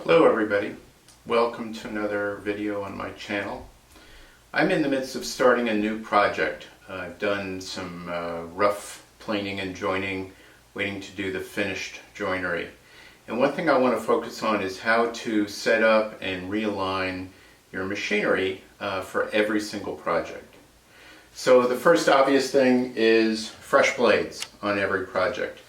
Hello everybody, welcome to another video on my channel. I'm in the midst of starting a new project. I've done some rough planing and joining, waiting to do the finished joinery. And one thing I want to focus on is how to set up and realign your machinery for every single project. So the first obvious thing is fresh blades on every project.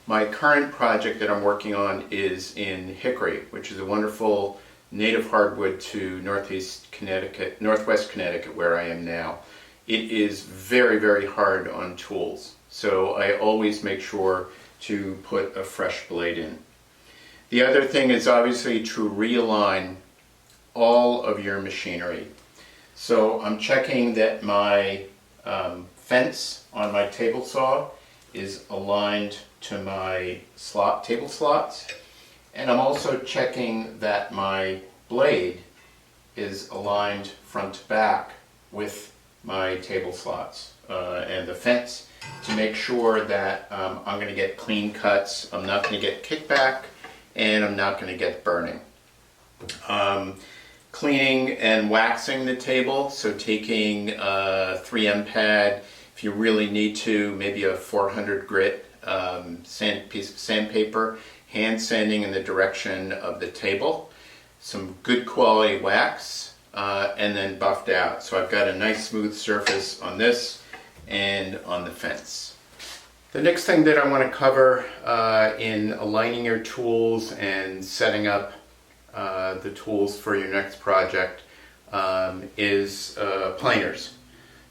My current project that I'm working on is in hickory, which is a wonderful native hardwood to northwest Connecticut, where I am now. It is very, very hard on tools, so I always make sure to put a fresh blade in. The other thing is obviously to realign all of your machinery. So I'm checking that my fence on my table saw is aligned to my table slots, and I'm also checking that my blade is aligned front to back with my table slots and the fence to make sure that I'm going to get clean cuts, I'm not going to get kickback, and I'm not going to get burning. Cleaning and waxing the table, so taking a 3M pad, if you really need to, maybe a 400 grit piece of sandpaper, hand sanding in the direction of the table, some good quality wax, and then buffed out. So I've got a nice smooth surface on this and on the fence. The next thing that I want to cover in aligning your tools and setting up the tools for your next project is planers.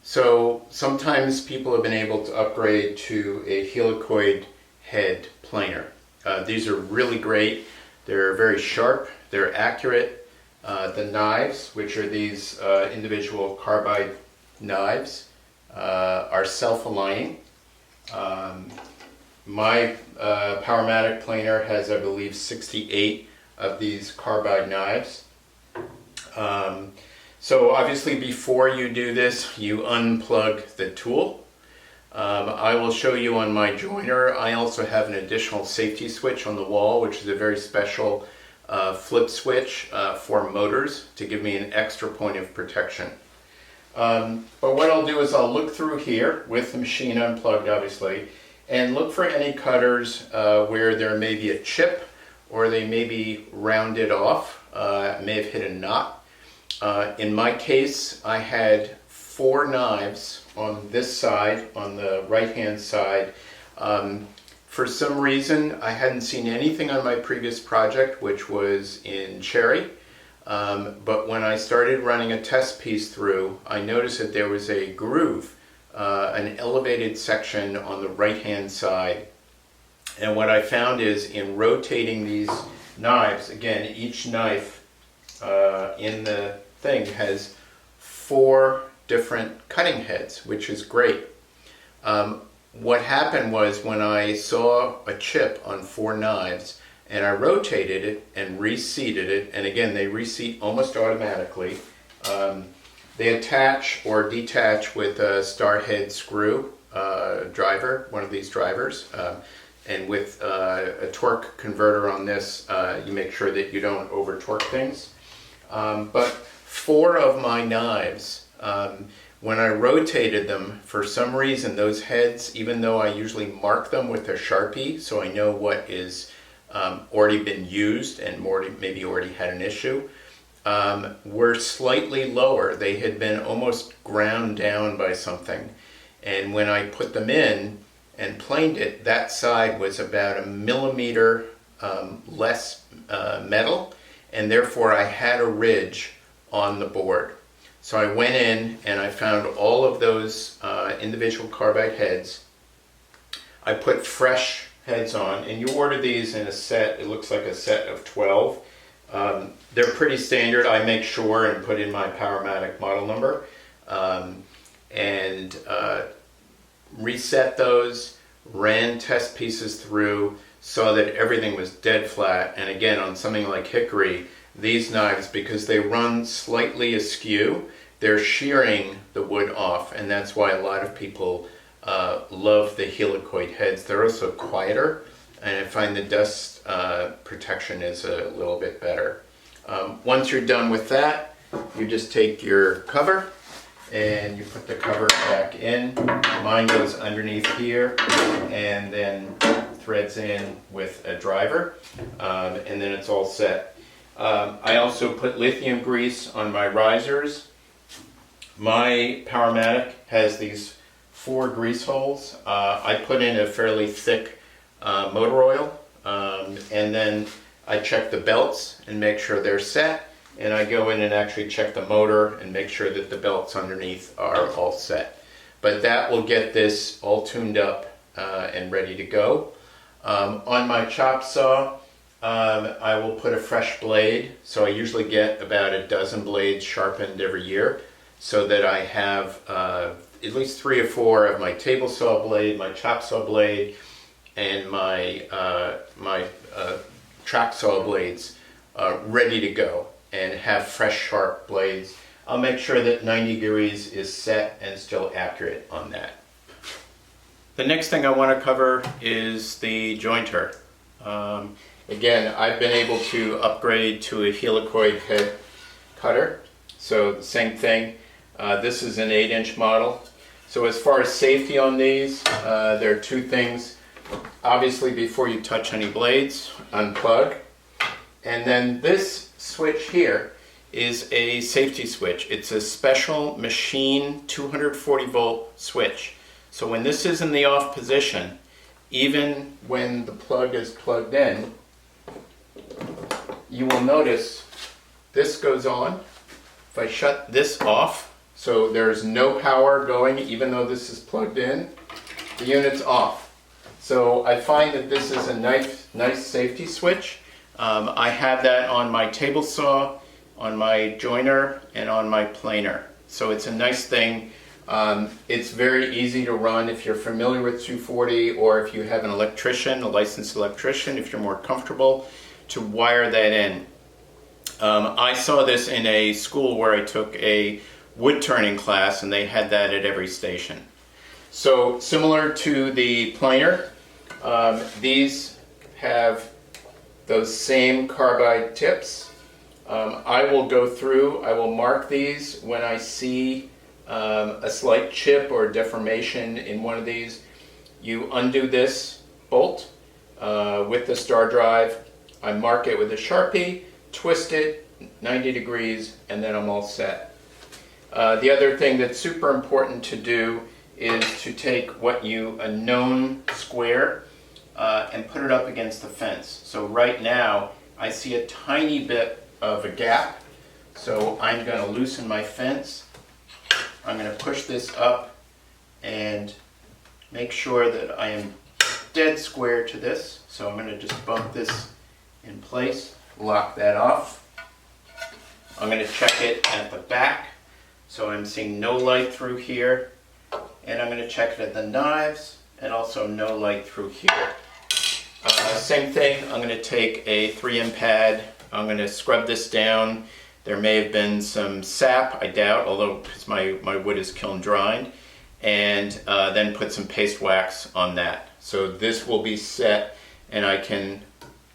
So sometimes people have been able to upgrade to a helicoid head planer. These are really great. They're very sharp, they're accurate. The knives, which are these individual carbide knives, are self-aligning. My Powermatic planer has, I believe, 68 of these carbide knives. So obviously before you do this, you unplug the tool. I will show you on my joiner. I also have an additional safety switch on the wall, which is a very special flip switch for motors to give me an extra point of protection. But what I'll do is I'll look through here with the machine unplugged, obviously, and look for any cutters where there may be a chip or they may be rounded off, may have hit a knot. In my case, I had 4 knives on this side, on the right-hand side. For some reason, I hadn't seen anything on my previous project, which was in cherry. But when I started running a test piece through, I noticed that there was a groove, an elevated section on the right-hand side. And what I found is in rotating these knives, again, each knife in the thing has 4 different cutting heads, which is great. What happened was when I saw a chip on 4 knives and I rotated it and reseated it, and again they reseat almost automatically, they attach or detach with a star head screw driver, one of these drivers, and with a torque converter on this, you make sure that you don't over torque things. But 4 of my knives, when I rotated them, for some reason those heads, even though I usually mark them with a Sharpie so I know what is already been used and maybe already had an issue, were slightly lower. They had been almost ground down by something. And when I put them in and planed it, that side was about 1 millimeter less metal, and therefore I had a ridge on the board. So I went in and I found all of those individual carbide heads. I put fresh heads on, and you order these in a set. It looks like a set of 12. They're pretty standard. I make sure and put in my Powermatic model number and reset those, ran test pieces through, saw that everything was dead flat. And again, on something like hickory, these knives, because they run slightly askew, they're shearing the wood off, and that's why a lot of people love the helicoid heads. They're also quieter and I find the dust protection is a little bit better. Once you're done with that, you just take your cover and you put the cover back in. Mine goes underneath here and then threads in with a driver, and then it's all set. I also put lithium grease on my risers. My Powermatic has these 4 grease holes. I put in a fairly thick motor oil, and then I check the belts and make sure they're set, and I go in and actually check the motor and make sure that the belts underneath are all set. But that will get this all tuned up and ready to go. On my chop saw, I will put a fresh blade, so I usually get about a dozen blades sharpened every year, so that I have at least 3 or 4 of my table saw blade, my chop saw blade, and my track saw blades ready to go and have fresh sharp blades. I'll make sure that 90 degrees is set and still accurate on that. The next thing I want to cover is the jointer. Again, I've been able to upgrade to a helicoid head cutter, so the same thing. This is an 8-inch model. So as far as safety on these, there are 2 things. Obviously, before you touch any blades, unplug. And then this switch here is a safety switch. It's a special machine 240 volt switch. So when this is in the off position, even when the plug is plugged in, you will notice this goes on. If I shut this off, so there's no power going even though this is plugged in, the unit's off. So I find that this is a nice safety switch. I have that on my table saw, on my joiner, and on my planer. So it's a nice thing. It's very easy to run if you're familiar with 240, or if you have an electrician, a licensed electrician, if you're more comfortable, to wire that in. I saw this in a school where I took a wood turning class, and they had that at every station. So similar to the planer, these have those same carbide tips. I will go through, I will mark these when I see a slight chip or deformation in one of these. You undo this bolt with the star drive. I mark it with a Sharpie, twist it 90 degrees, and then I'm all set. The other thing that's super important to do is to take a known square and put it up against the fence. So right now I see a tiny bit of a gap, so I'm going to loosen my fence. I'm going to push this up and make sure that I am dead square to this. So I'm going to just bump this in place, lock that off. I'm going to check it at the back, so I'm seeing no light through here, and I'm going to check it at the knives, and also no light through here. Same thing, I'm going to take a 3M pad, I'm going to scrub this down. There may have been some sap, I doubt, although because my wood is kiln dried, and then put some paste wax on that. So this will be set, and I can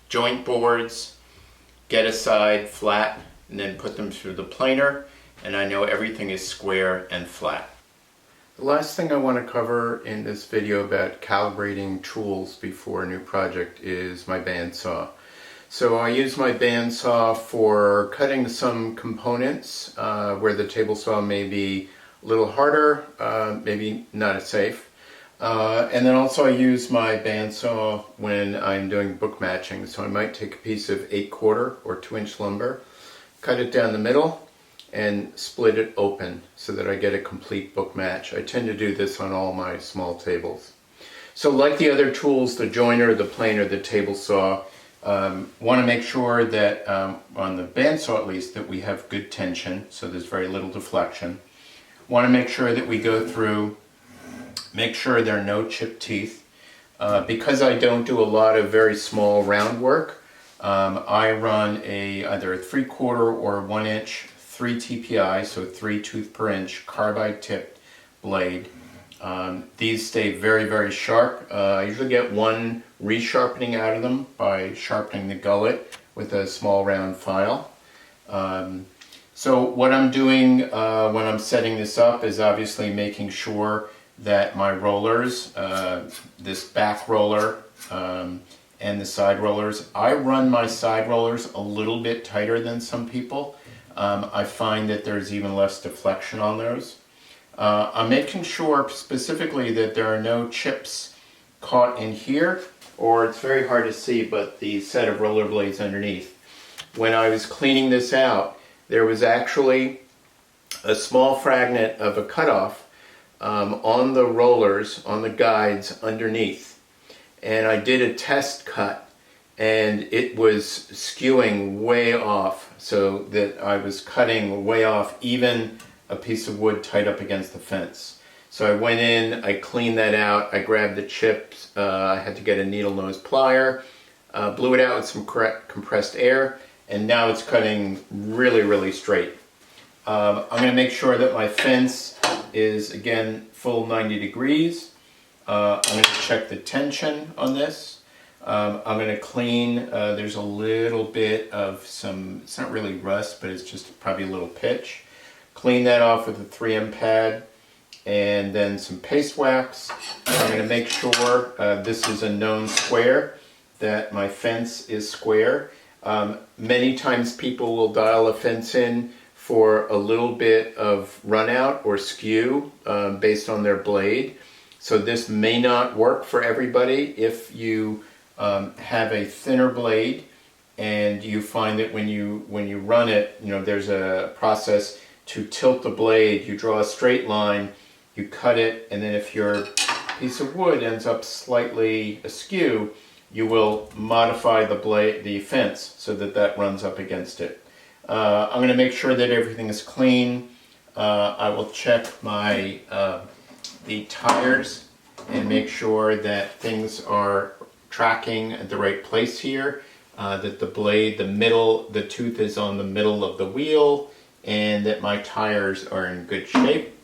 joint boards, get a side flat, and then put them through the planer, and I know everything is square and flat. The last thing I want to cover in this video about calibrating tools before a new project is my bandsaw. So I use my bandsaw for cutting some components where the table saw may be a little harder, maybe not as safe. And then also I use my bandsaw when I'm doing book matching. So I might take a piece of 8/4 or 2-inch lumber, cut it down the middle, and split it open so that I get a complete book match. I tend to do this on all my small tables. So like the other tools, the joiner, the planer, the table saw, want to make sure that on the bandsaw at least that we have good tension, so there's very little deflection. Want to make sure that we go through, make sure there are no chipped teeth. Because I don't do a lot of very small round work, I run either a 3/4 or 1-inch 3 TPI, so 3 tooth per inch carbide tipped blade. These stay very, very sharp. I usually get one resharpening out of them by sharpening the gullet with a small round file. So what I'm doing when I'm setting this up is obviously making sure that my rollers, this back roller and the side rollers, I run my side rollers a little bit tighter than some people. I find that there's even less deflection on those. I'm making sure specifically that there are no chips caught in here, or it's very hard to see, but the set of roller blades underneath. When I was cleaning this out, there was actually a small fragment of a cutoff on the rollers, on the guides underneath. And I did a test cut, and it was skewing way off, so that I was cutting way off even a piece of wood tied up against the fence. So I went in, I cleaned that out, I grabbed the chips, I had to get a needle nose plier, blew it out with some compressed air, and now it's cutting really, really straight. I'm going to make sure that my fence is, again, full 90 degrees. I'm going to check the tension on this. I'm going to clean, there's a little bit of some, it's not really rust, but it's just probably a little pitch. Clean that off with a 3M pad and then some paste wax. I'm going to make sure this is a known square, that my fence is square. Many times people will dial a fence in for a little bit of run out or skew based on their blade. So this may not work for everybody. If you have a thinner blade and you find that when you run it, there's a process to tilt the blade. You draw a straight line, you cut it, and then if your piece of wood ends up slightly askew, you will modify the fence so that that runs up against it. I'm going to make sure that everything is clean. I will check the tires and make sure that things are tracking at the right place here, that the blade, the tooth is on the middle of the wheel, and that my tires are in good shape.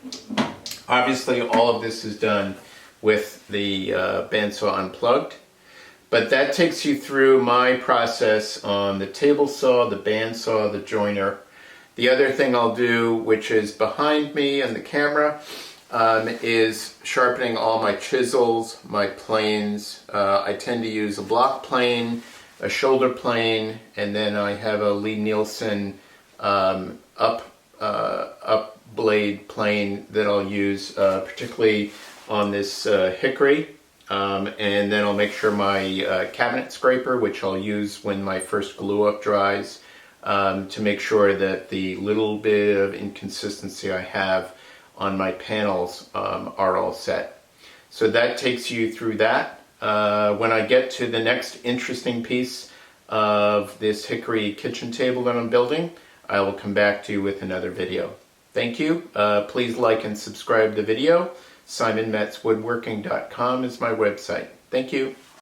Obviously all of this is done with the bandsaw unplugged, but that takes you through my process on the table saw, the bandsaw, the joiner. The other thing I'll do, which is behind me on the camera, is sharpening all my chisels, my planes. I tend to use a block plane, a shoulder plane, and then I have a Lee Nielsen up blade plane that I'll use particularly on this hickory, and then I'll make sure my cabinet scraper, which I'll use when my first glue up dries, to make sure that the little bit of inconsistency I have on my panels are all set. So that takes you through that. When I get to the next interesting piece of this hickory kitchen table that I'm building, I will come back to you with another video. Thank you. Please like and subscribe the video. SimonMetzWoodworking.com is my website. Thank you.